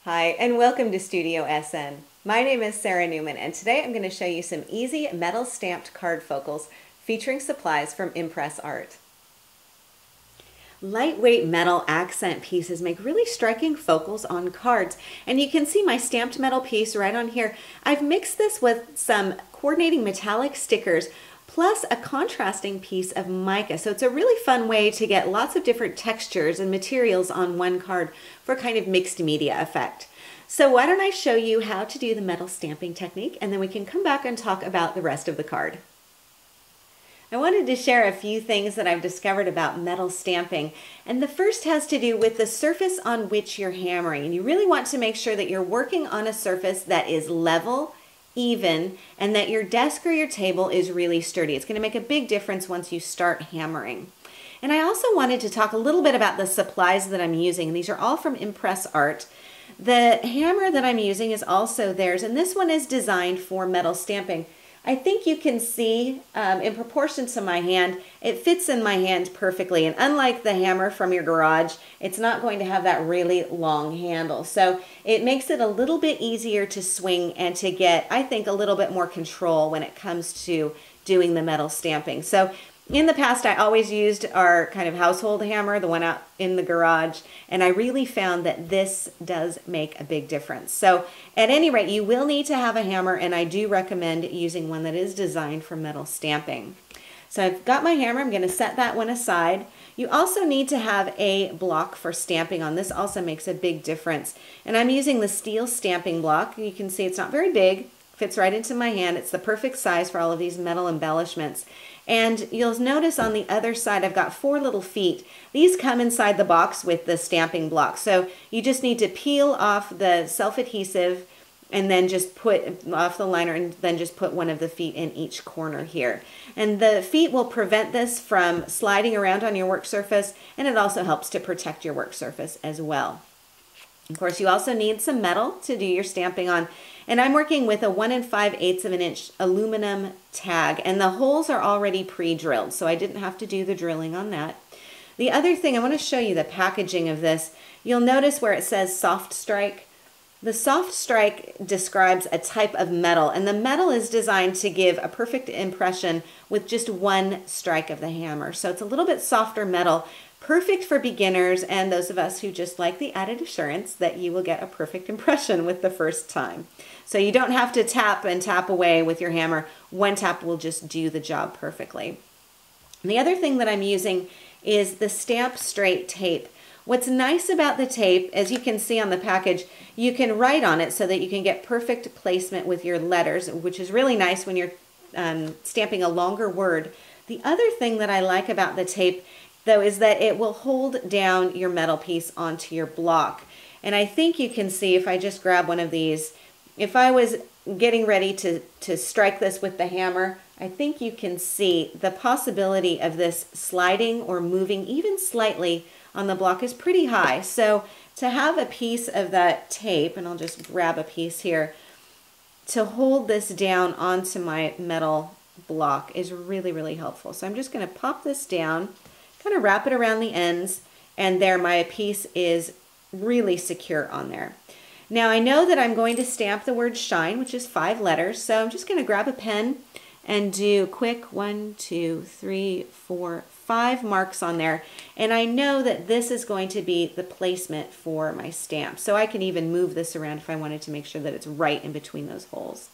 Hi, and welcome to Studio SN. My name is Sara Naumann, and today I'm going to show you some easy metal stamped card focals featuring supplies from ImpressArt. Lightweight metal accent pieces make really striking focals on cards, and you can see my stamped metal piece right on here. I've mixed this with some coordinating metallic stickers plus a contrasting piece of mica. So it's a really fun way to get lots of different textures and materials on one card for a kind of mixed media effect. So why don't I show you how to do the metal stamping technique, and then we can come back and talk about the rest of the card. I wanted to share a few things that I've discovered about metal stamping, and the first has to do with the surface on which you're hammering. And you really want to make sure that you're working on a surface that is level, even, and that your desk or your table is really sturdy. It's going to make a big difference once you start hammering. And I also wanted to talk a little bit about the supplies that I'm using. These are all from ImpressArt. The hammer that I'm using is also theirs, and this one is designed for metal stamping. I think you can see in proportion to my hand, it fits in my hand perfectly. And unlike the hammer from your garage, it's not going to have that really long handle. So it makes it a little bit easier to swing and to get, I think, a little bit more control when it comes to doing the metal stamping. So in the past, I always used our kind of household hammer, the one out in the garage, and I really found that this does make a big difference. So at any rate, you will need to have a hammer, and I do recommend using one that is designed for metal stamping. So I've got my hammer. I'm going to set that one aside. You also need to have a block for stamping on. This also makes a big difference. And I'm using the steel stamping block. You can see it's not very big. Fits right into my hand. It's the perfect size for all of these metal embellishments. And you'll notice on the other side I've got 4 little feet. These come inside the box with the stamping block. So you just need to peel off the self-adhesive and then just put off the liner and then just put one of the feet in each corner here. And the feet will prevent this from sliding around on your work surface, and it also helps to protect your work surface as well. Of course, you also need some metal to do your stamping on. And I'm working with a 1 5/8 of an inch aluminum tag, and the holes are already pre-drilled, so I didn't have to do the drilling on that. The other thing, I want to show you the packaging of this. You'll notice where it says soft strike. The soft strike describes a type of metal, and the metal is designed to give a perfect impression with just one strike of the hammer. So it's a little bit softer metal, perfect for beginners and those of us who just like the added assurance that you will get a perfect impression with the first time. So you don't have to tap and tap away with your hammer. One tap will just do the job perfectly. And the other thing that I'm using is the Stamp Straight tape. What's nice about the tape, as you can see on the package, you can write on it so that you can get perfect placement with your letters, which is really nice when you're stamping a longer word. The other thing that I like about the tape, though, is that it will hold down your metal piece onto your block. And I think you can see, if I just grab one of these, if I was getting ready to strike this with the hammer, I think you can see the possibility of this sliding or moving even slightly on the block is pretty high. So to have a piece of that tape, and I'll just grab a piece here, to hold this down onto my metal block is really, really helpful. So I'm just going to pop this down, kind of wrap it around the ends, and there my piece is really secure on there. Now I know that I'm going to stamp the word shine, which is 5 letters, so I'm just going to grab a pen and do quick 1, 2, 3, 4, 5 marks on there. And I know that this is going to be the placement for my stamp. So I can even move this around if I wanted to make sure that it's right in between those holes.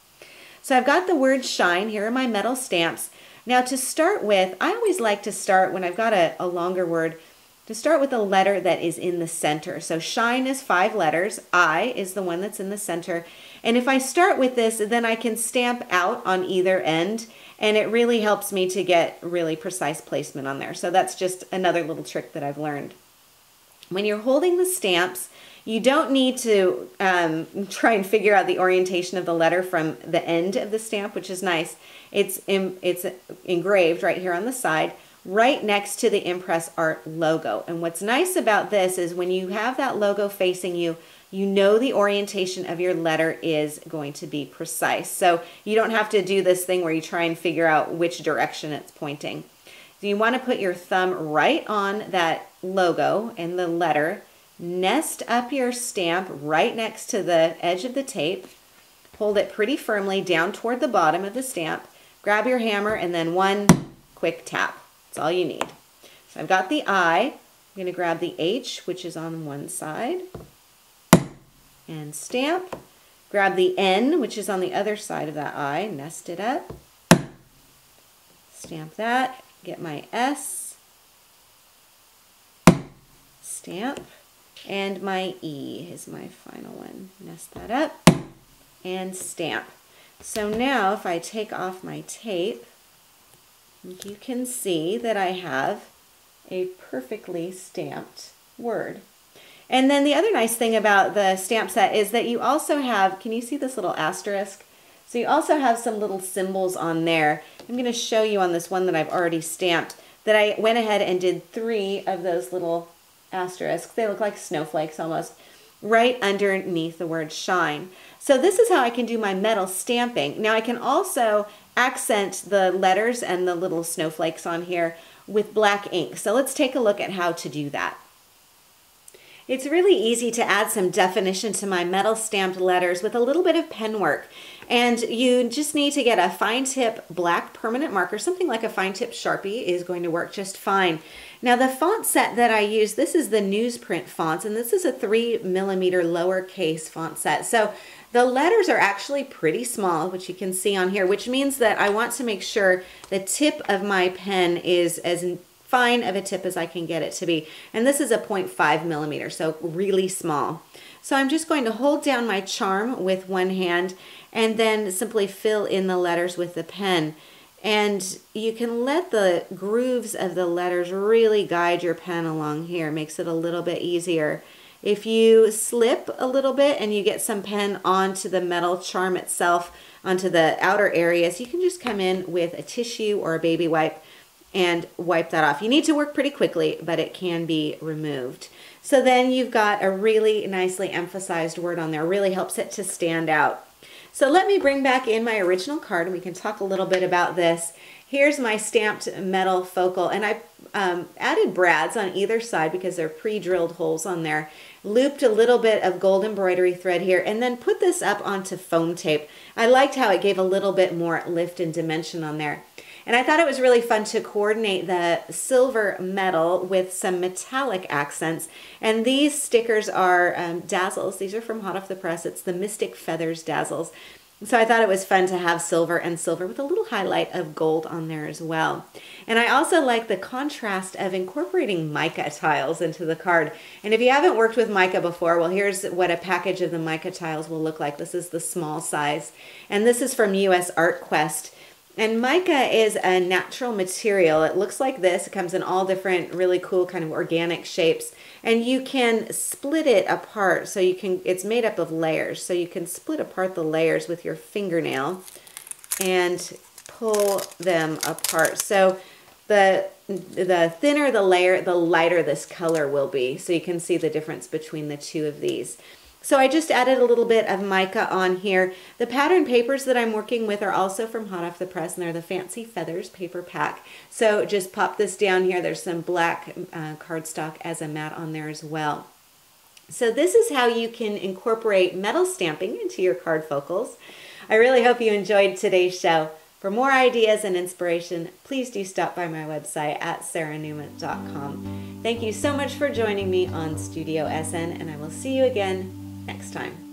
So I've got the word shine. Here are my metal stamps. Now to start with, I always like to start when I've got a longer word, to start with a letter that is in the center. So shine is 5 letters. I is the one that's in the center. And if I start with this, then I can stamp out on either end, and it really helps me to get really precise placement on there. So that's just another little trick that I've learned. When you're holding the stamps, you don't need to try and figure out the orientation of the letter from the end of the stamp, which is nice. It's engraved right here on the side, right next to the ImpressArt logo. And what's nice about this is when you have that logo facing you, you know the orientation of your letter is going to be precise. So you don't have to do this thing where you try and figure out which direction it's pointing. So you want to put your thumb right on that logo and the letter nest up your stamp right next to the edge of the tape. Hold it pretty firmly down toward the bottom of the stamp. Grab your hammer and then one quick tap. That's all you need. So I've got the I. I'm going to grab the H, which is on one side, and stamp. Grab the N, which is on the other side of that I, nest it up. Stamp that. Get my S. Stamp. And my E is my final one. Nest that up and stamp. So now if I take off my tape, you can see that I have a perfectly stamped word. And then the other nice thing about the stamp set is that you also have, can you see this little asterisk? So you also have some little symbols on there. I'm going to show you on this one that I've already stamped that I went ahead and did 3 of those little asterisks. They look like snowflakes almost, right underneath the word shine. So this is how I can do my metal stamping. Now I can also accent the letters and the little snowflakes on here with black ink. So let's take a look at how to do that. It's really easy to add some definition to my metal stamped letters with a little bit of pen work. And you just need to get a fine tip black permanent marker. Something like a fine tip Sharpie is going to work just fine. Now the font set that I use, this is the newsprint fonts, and this is a 3mm lowercase font set. So the letters are actually pretty small, which you can see on here, which means that I want to make sure the tip of my pen is as fine of a tip as I can get it to be. And this is a 0.5mm, so really small. So I'm just going to hold down my charm with one hand and then simply fill in the letters with the pen. And you can let the grooves of the letters really guide your pen along here. It makes it a little bit easier. If you slip a little bit and you get some pen onto the metal charm itself, onto the outer areas, you can just come in with a tissue or a baby wipe and wipe that off. You need to work pretty quickly, but it can be removed. So then you've got a really nicely emphasized word on there. Really helps it to stand out. So let me bring back in my original card and we can talk a little bit about this. Here's my stamped metal focal, and I added brads on either side because they're pre-drilled holes on there. Looped a little bit of gold embroidery thread here and then put this up onto foam tape. I liked how it gave a little bit more lift and dimension on there. And I thought it was really fun to coordinate the silver metal with some metallic accents. And these stickers are Dazzles. These are from hot off the press. It's the Mystic Feathers Dazzles. So I thought it was fun to have silver and silver with a little highlight of gold on there as well. And I also like the contrast of incorporating mica tiles into the card. And if you haven't worked with mica before, well, here's what a package of the mica tiles will look like. This is the small size. And this is from USArtQuest. And mica is a natural material. It looks like this. It comes in all different really cool kind of organic shapes. And you can split it apart. So you can, it's made up of layers. So you can split apart the layers with your fingernail and pull them apart. So the thinner the layer, the lighter this color will be. So you can see the difference between the two of these. So I just added a little bit of mica on here. The pattern papers that I'm working with are also from hot off the press, and they're the Fancy Feathers paper pack. So just pop this down here. There's some black cardstock as a mat on there as well. So this is how you can incorporate metal stamping into your card focals. I really hope you enjoyed today's show. For more ideas and inspiration, please do stop by my website at saranaumann.com. Thank you so much for joining me on Studio SN, and I will see you again next time.